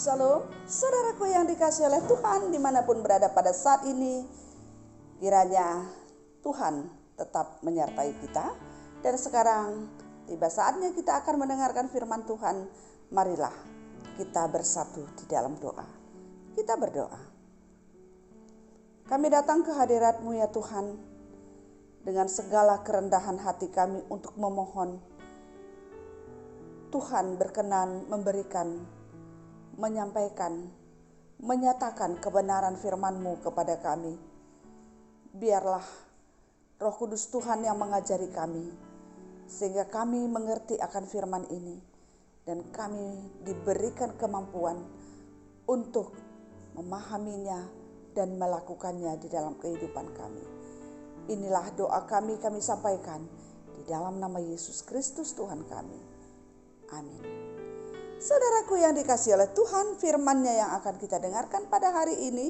Shalom, saudaraku yang dikasihi oleh Tuhan dimanapun berada pada saat ini. Kiranya Tuhan tetap menyertai kita. Dan sekarang tiba saatnya kita akan mendengarkan firman Tuhan. Marilah kita bersatu di dalam doa. Kita berdoa. Kami datang ke hadirat-Mu ya Tuhan, dengan segala kerendahan hati kami untuk memohon Tuhan berkenan memberikan, menyampaikan, menyatakan kebenaran firman-Mu kepada kami. Biarlah Roh Kudus Tuhan yang mengajari kami, sehingga kami mengerti akan firman ini, dan kami diberikan kemampuan untuk memahaminya dan melakukannya di dalam kehidupan kami. Inilah doa kami sampaikan di dalam nama Yesus Kristus Tuhan kami. Amin. Saudaraku yang dikasihi oleh Tuhan, firman-Nya yang akan kita dengarkan pada hari ini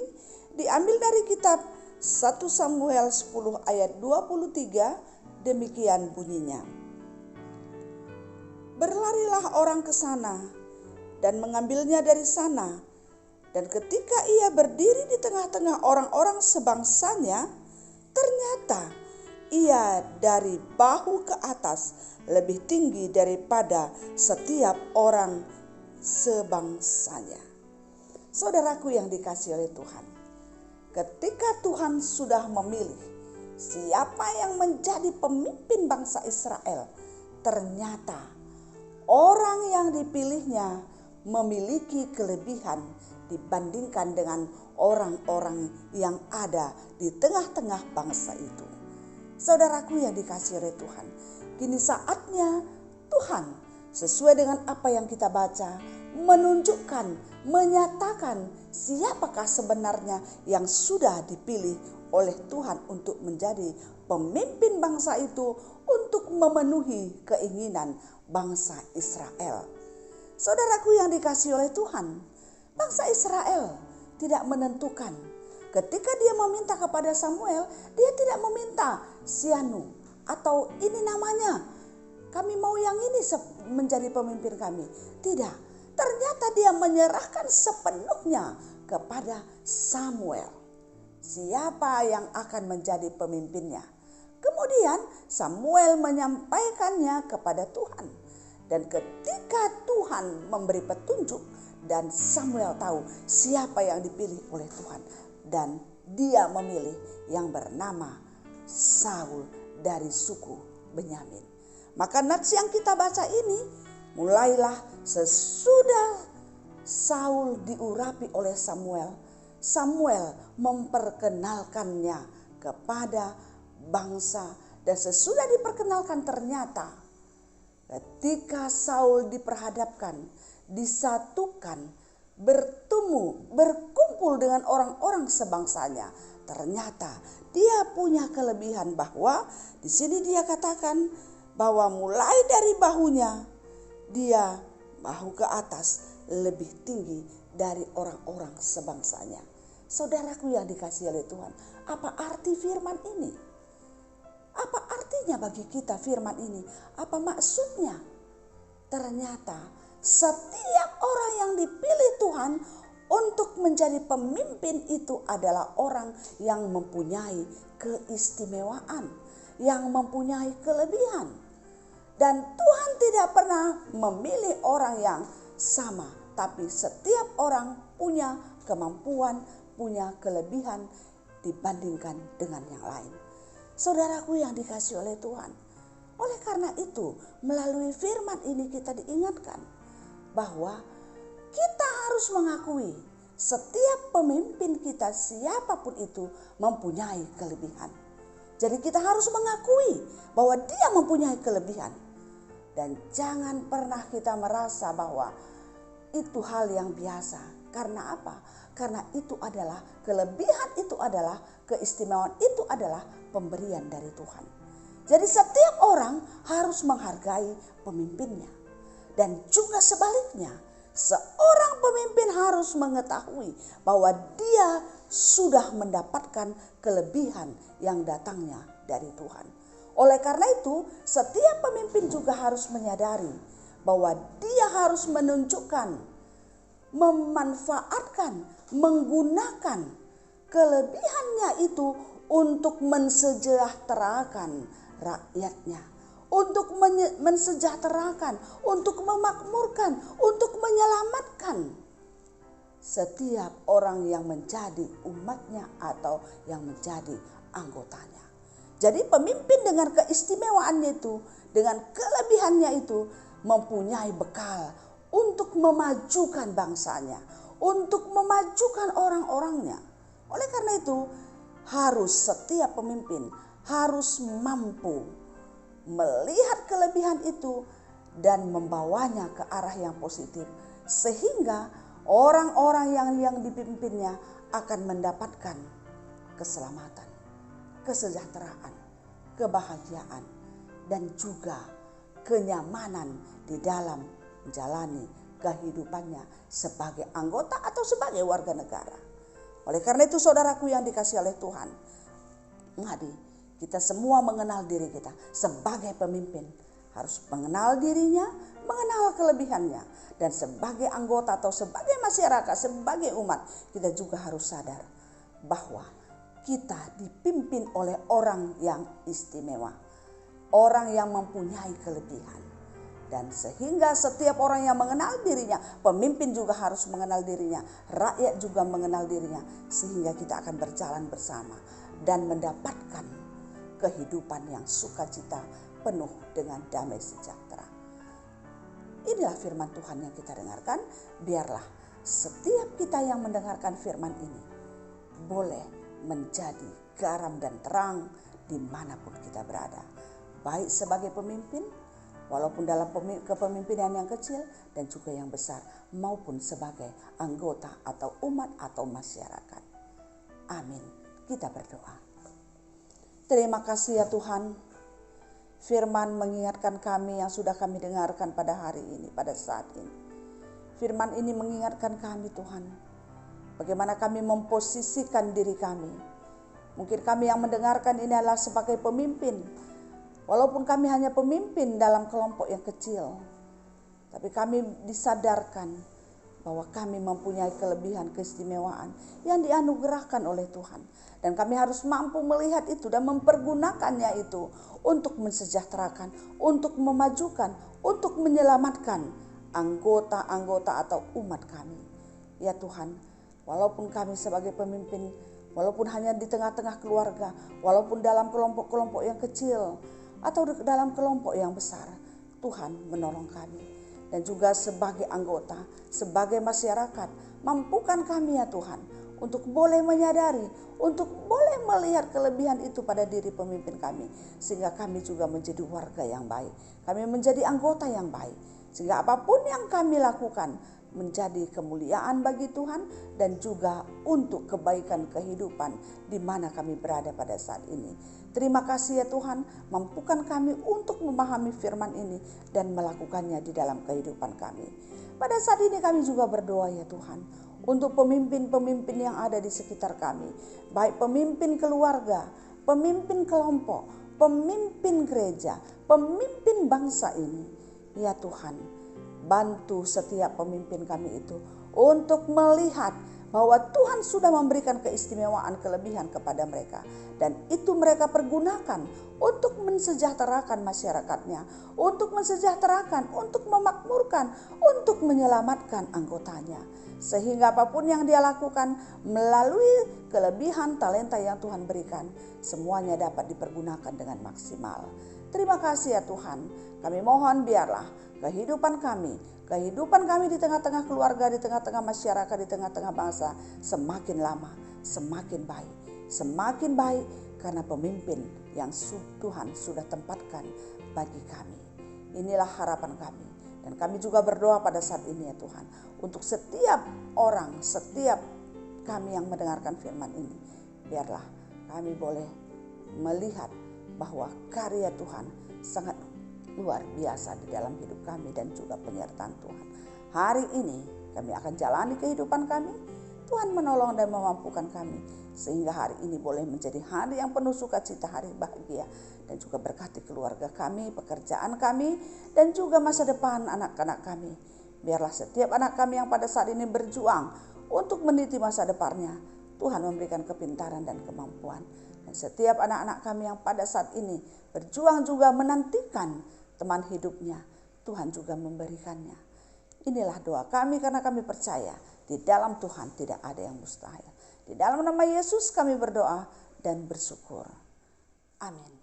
diambil dari kitab 1 Samuel 10 ayat 23, demikian bunyinya. Berlarilah orang ke sana dan mengambilnya dari sana, dan ketika ia berdiri di tengah-tengah orang-orang sebangsanya, ternyata ia dari bahu ke atas lebih tinggi daripada setiap orang sebangsanya. Saudaraku yang dikasihi oleh Tuhan, ketika Tuhan sudah memilih siapa yang menjadi pemimpin bangsa Israel, ternyata orang yang dipilihnya memiliki kelebihan dibandingkan dengan orang-orang yang ada di tengah-tengah bangsa itu. Saudaraku yang dikasihi oleh Tuhan, kini saatnya Tuhan sesuai dengan apa yang kita baca menunjukkan, menyatakan siapakah sebenarnya yang sudah dipilih oleh Tuhan untuk menjadi pemimpin bangsa itu untuk memenuhi keinginan bangsa Israel. Saudaraku yang dikasihi oleh Tuhan, bangsa Israel tidak menentukan. Ketika dia meminta kepada Samuel, dia tidak meminta Sianu atau ini namanya, kami mau yang ini menjadi pemimpin kami. Tidak, ternyata dia menyerahkan sepenuhnya kepada Samuel. Siapa yang akan menjadi pemimpinnya? Kemudian Samuel menyampaikannya kepada Tuhan. Dan ketika Tuhan memberi petunjuk dan Samuel tahu siapa yang dipilih oleh Tuhan, dan dia memilih yang bernama Saul dari suku Benyamin. Maka nats yang kita baca ini mulailah sesudah Saul diurapi oleh Samuel. Samuel memperkenalkannya kepada bangsa, dan sesudah diperkenalkan ternyata ketika Saul diperhadapkan, disatukan, bertemu, berkumpul dengan orang-orang sebangsanya, ternyata dia punya kelebihan bahwa di sini dia katakan bahwa mulai dari bahunya, dia bahu ke atas lebih tinggi dari orang-orang sebangsanya. Saudaraku yang dikasihi oleh Tuhan, apa arti firman ini? Apa artinya bagi kita firman ini? Apa maksudnya? Ternyata setiap orang yang dipilih Tuhan untuk menjadi pemimpin itu adalah orang yang mempunyai keistimewaan, yang mempunyai kelebihan. Dan Tuhan tidak pernah memilih orang yang sama, tapi setiap orang punya kemampuan, punya kelebihan dibandingkan dengan yang lain. Saudaraku yang dikasihi oleh Tuhan, oleh karena itu melalui firman ini kita diingatkan bahwa kita harus mengakui setiap pemimpin kita siapapun itu mempunyai kelebihan. Jadi kita harus mengakui bahwa dia mempunyai kelebihan. Dan jangan pernah kita merasa bahwa itu hal yang biasa. Karena apa? Karena itu adalah kelebihan, itu adalah keistimewaan, itu adalah pemberian dari Tuhan. Jadi setiap orang harus menghargai pemimpinnya. Dan juga sebaliknya, seorang pemimpin harus mengetahui bahwa dia sudah mendapatkan kelebihan yang datangnya dari Tuhan. Oleh karena itu, setiap pemimpin juga harus menyadari bahwa dia harus menunjukkan, memanfaatkan, menggunakan kelebihannya itu untuk mensejahterakan rakyatnya, untuk mensejahterakan, untuk memakmurkan, untuk menyelamatkan setiap orang yang menjadi umatnya atau yang menjadi anggotanya. Jadi pemimpin dengan keistimewaannya itu, dengan kelebihannya itu mempunyai bekal untuk memajukan bangsanya, untuk memajukan orang-orangnya. Oleh karena itu harus setiap pemimpin harus mampu melihat kelebihan itu dan membawanya ke arah yang positif, sehingga orang-orang yang dipimpinnya akan mendapatkan keselamatan, kesejahteraan, kebahagiaan, dan juga kenyamanan di dalam menjalani kehidupannya sebagai anggota atau sebagai warga negara. Oleh karena itu saudaraku yang dikasihi oleh Tuhan, mari kita semua mengenal diri kita sebagai pemimpin. Harus mengenal dirinya, mengenal kelebihannya. Dan sebagai anggota atau sebagai masyarakat, sebagai umat, kita juga harus sadar bahwa kita dipimpin oleh orang yang istimewa. Orang yang mempunyai kelebihan. Dan sehingga setiap orang yang mengenal dirinya, pemimpin juga harus mengenal dirinya, rakyat juga mengenal dirinya, sehingga kita akan berjalan bersama dan mendapatkan kehidupan yang sukacita penuh dengan damai sejahtera. Inilah firman Tuhan yang kita dengarkan. Biarlah setiap kita yang mendengarkan firman ini boleh menjadi garam dan terang dimanapun kita berada. Baik sebagai pemimpin, walaupun dalam kepemimpinan yang kecil dan juga yang besar, maupun sebagai anggota atau umat atau masyarakat. Amin. Kita berdoa. Terima kasih ya Tuhan. Firman mengingatkan kami yang sudah kami dengarkan pada hari ini, pada saat ini. Firman ini mengingatkan kami Tuhan, bagaimana kami memposisikan diri kami. Mungkin kami yang mendengarkan ini adalah sebagai pemimpin, walaupun kami hanya pemimpin dalam kelompok yang kecil, tapi kami disadarkan bahwa kami mempunyai kelebihan keistimewaan yang dianugerahkan oleh Tuhan. Dan kami harus mampu melihat itu dan mempergunakannya itu untuk mensejahterakan, untuk memajukan, untuk menyelamatkan anggota-anggota atau umat kami. Ya Tuhan, walaupun kami sebagai pemimpin, walaupun hanya di tengah-tengah keluarga, walaupun dalam kelompok-kelompok yang kecil atau dalam kelompok yang besar, Tuhan menolong kami. Dan juga sebagai anggota, sebagai masyarakat, mampukan kami ya Tuhan untuk boleh menyadari, untuk boleh melihat kelebihan itu pada diri pemimpin kami. Sehingga kami juga menjadi warga yang baik, kami menjadi anggota yang baik. Sehingga apapun yang kami lakukan menjadi kemuliaan bagi Tuhan dan juga untuk kebaikan kehidupan di mana kami berada pada saat ini. Terima kasih ya Tuhan, mampukan kami untuk memahami firman ini dan melakukannya di dalam kehidupan kami. Pada saat ini kami juga berdoa ya Tuhan, untuk pemimpin-pemimpin yang ada di sekitar kami, baik pemimpin keluarga, pemimpin kelompok, pemimpin gereja, pemimpin bangsa ini. Ya Tuhan, bantu setiap pemimpin kami itu untuk melihat bahwa Tuhan sudah memberikan keistimewaan kelebihan kepada mereka. Dan itu mereka pergunakan untuk mensejahterakan masyarakatnya, untuk mensejahterakan, untuk memakmurkan, untuk menyelamatkan anggotanya. Sehingga apapun yang dia lakukan melalui kelebihan talenta yang Tuhan berikan, semuanya dapat dipergunakan dengan maksimal. Terima kasih ya Tuhan, kami mohon biarlah kehidupan kami di tengah-tengah keluarga, di tengah-tengah masyarakat, di tengah-tengah bangsa semakin lama, semakin baik karena pemimpin yang Tuhan sudah tempatkan bagi kami. Inilah harapan kami. Dan kami juga berdoa pada saat ini ya Tuhan, untuk setiap orang, setiap kami yang mendengarkan firman ini, biarlah kami boleh melihat bahwa karya Tuhan sangat luar biasa di dalam hidup kami dan juga penyertaan Tuhan. Hari ini kami akan jalani kehidupan kami. Tuhan menolong dan memampukan kami sehingga hari ini boleh menjadi hari yang penuh sukacita, hari bahagia, dan juga berkati keluarga kami, pekerjaan kami, dan juga masa depan anak-anak kami. Biarlah setiap anak kami yang pada saat ini berjuang untuk meniti masa depannya, Tuhan memberikan kepintaran dan kemampuan. Dan setiap anak-anak kami yang pada saat ini berjuang juga menantikan teman hidupnya, Tuhan juga memberikannya. Inilah doa kami karena kami percaya di dalam Tuhan tidak ada yang mustahil. Di dalam nama Yesus kami berdoa dan bersyukur. Amin.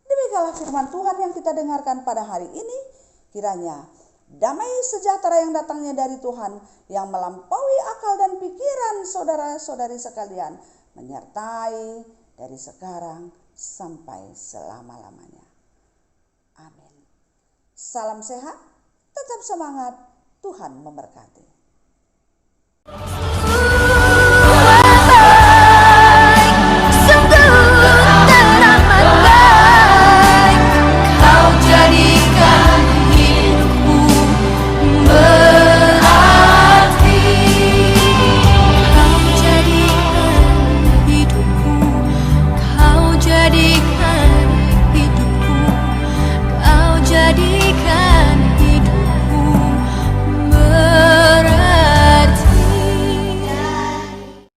Demikianlah firman Tuhan yang kita dengarkan pada hari ini. Kiranya damai sejahtera yang datangnya dari Tuhan yang melampaui akal dan pikiran saudara-saudari sekalian menyertai dari sekarang sampai selama-lamanya. Amin. Salam sehat, tetap semangat, Tuhan memberkati.